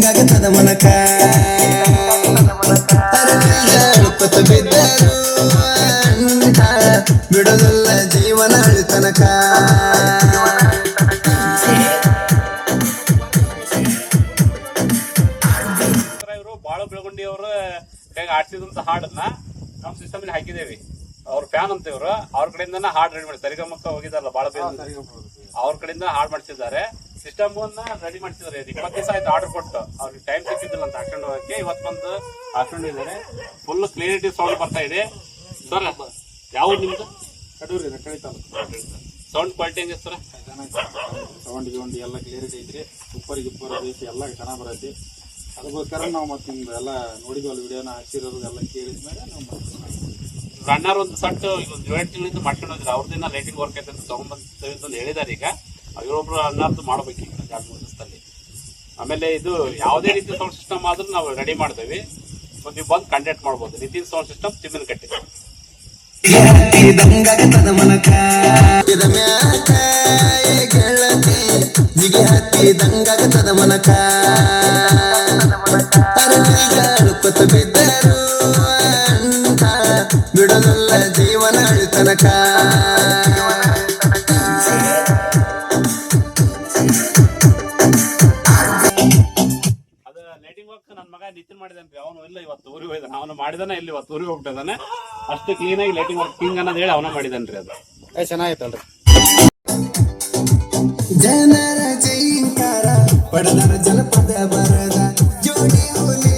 ದಂಗಾಗತದ ಮನಕ ಅರಳಿಪತ ಬಿದ್ದರು ಬಿಡೋದಲ್ಲ ಜೀವನ ಅಳಿತನಕ ಇವರು ಬಾಳು ಬೆಳಗುಂಡಿ ಅವರು ಹೇಗೆ ಆಡ್ಸಿದಂತ ಹಾಡನ್ನ ನಮ್ಮ ಸಿಸ್ಟಮ್ ಅಲ್ಲಿ ಹಾಕಿದೇವಿ. ಅವ್ರ ಫ್ಯಾನ್ ಅಂತ ಇವರು ಅವ್ರ ಕಡೆಯಿಂದ ಹಾಡ್ ರೆಡಿ ಮಾಡಿ ಸರಿಗಮಕ್ಕ ಹೋಗಿದಾರಲ್ಲ ಬಾಳ ಅವ್ರ ಕಡೆಯಿಂದ ಹಾಡ್ ಮಾಡಿಸಿದ್ದಾರೆ. ಸಿಸ್ಟಮ್ ರೆಡಿ ಮಾಡಿಸಿದ್ದಾರೆ. 20 ದಿವಸ ಆಯ್ತು ಆರ್ಡರ್ ಕೊಟ್ಟು ಅವ್ರಿಗೆ ಟೈಮ್ ಸಿಕ್ಕಿದ್ದಿಲ್ಲ ಅಂತ ಹಾಕೊಂಡು ಹೋಗಕ್ಕೆ ಇವತ್ತು ಬಂದು ಹಾಕೊಂಡಿದ್ದಾರೆ. ಫುಲ್ ಕ್ಲಿಯರಿಟಿ ಸೌಂಡ್ ಬರ್ತಾ ಇದೆ. ಸರ್ ಯಾವ್ದು ನಿಮ್ದು? ಕಡೂರಿ ರಕ್ಕಳಿ ತಾಲೂಕು. ಸೌಂಡ್ ಕ್ವಾಲಿಟಿ ಹೆಂಗೆ ಸರ್? ಸೌಂಡ್ ಗಿೌಂಡ್ ಎಲ್ಲ ಕ್ಲಿಯರಿಟಿ ಐತ್ರಿ. ಉಪ್ಪರ್ ಗಿಪ್ಪರ್ ಬೇಸಿ ಎಲ್ಲ ಚೆನ್ನಾಗಿ ಬರೈತಿ. ಅದಕ್ಕೋಸ್ಕರ ನಾವು ಮತ್ತೆ ನಿಮ್ದು ಎಲ್ಲ ನೋಡಿದ್ವಲ್ಲ ವಿಡಿಯೋನ ಹಾಕ್ಸಿರೋದು ಎಲ್ಲ ಕೇಳಿದ್ಮೇಲೆ ನಾವು ಅಣ್ಣಾರು ಒಂದು ಸಟ್ ಈಗ ಒಂದು 7 ತಿಂಗಳಿಂದ ಮಾಡ್ಕೊಂಡು ಹೋದ್ರೆ ಅವ್ರದಿನ ಲೈಟಿಂಗ್ ವರ್ಕ್ ಐತೆ ಅಂತ ತಗೊಂಡ್ಬಂದು ಹೇಳಿದಾರೆ. ಈಗ ಇವರೊಬ್ರು ಅಣ್ಣಾರ್ದು ಮಾಡ್ಬೇಕು ಈಗ 2-3 ದಿವಸದಲ್ಲಿ. ಆಮೇಲೆ ಇದು ಯಾವುದೇ ರೀತಿ ಸೌಂಡ್ ಸಿಸ್ಟಮ್ ಆದ್ರೂ ನಾವು ರೆಡಿ ಮಾಡ್ತೇವೆ. ಒಂದು ನೀವು ಬಂದು ಕಂಡಕ್ಟ್ ಮಾಡ್ಬೋದು. ನಿತಿನ್ ಸೌಂಡ್ ಸಿಸ್ಟಮ್ ತಿಮ್ಮನ ಕಟ್ಟಿ ದಂಗಾಗತದ ಮನಕ ಜಿಗಿ ಹತ್ತಿ ದಂಗಾಗತದ ಮನಕ ಅರಳಿಪತ ಬಿದ್ದರು ಬಿಡೋದಲ್ಲ ಜೀವನ ಅಳಿತನಕ ಅದು ಲೈಟಿಂಗ್ ವರ್ಕ್ ನನ್ನ ಮಗ ನಿತಿನ್ ಮಾಡಿದಾನ್ರಿ. ಅವನು ಇಲ್ಲ ಇವತ್ತು ಊರಿಗೆ ಹೋಗಿದ್ದಾನೆ. ಅವನು ಮಾಡಿದಾನೆ ಇಲ್ಲಿ ಇವತ್ತು ಊರಿಗೆ ಹೋಗ್ಬಿಟ್ಟಿದ್ದಾನೆ. ಅಷ್ಟು ಕ್ಲೀನ್ ಆಗಿ ಲೈಟಿಂಗ್ ವರ್ಕ್ ಕಿಂಗ್ ಅನ್ನೋದು ಹೇಳಿ ಅವನ ಮಾಡಿದಾನ್ರಿ. ಅದು ಚೆನ್ನಾಗಿತ್ತಲ್ರಿ. ಜನರ ಜೈಕಾರ ಪಡೆದರ ಜನಪದ ಬರದ ಜೋಡಿ ಹುಲಿ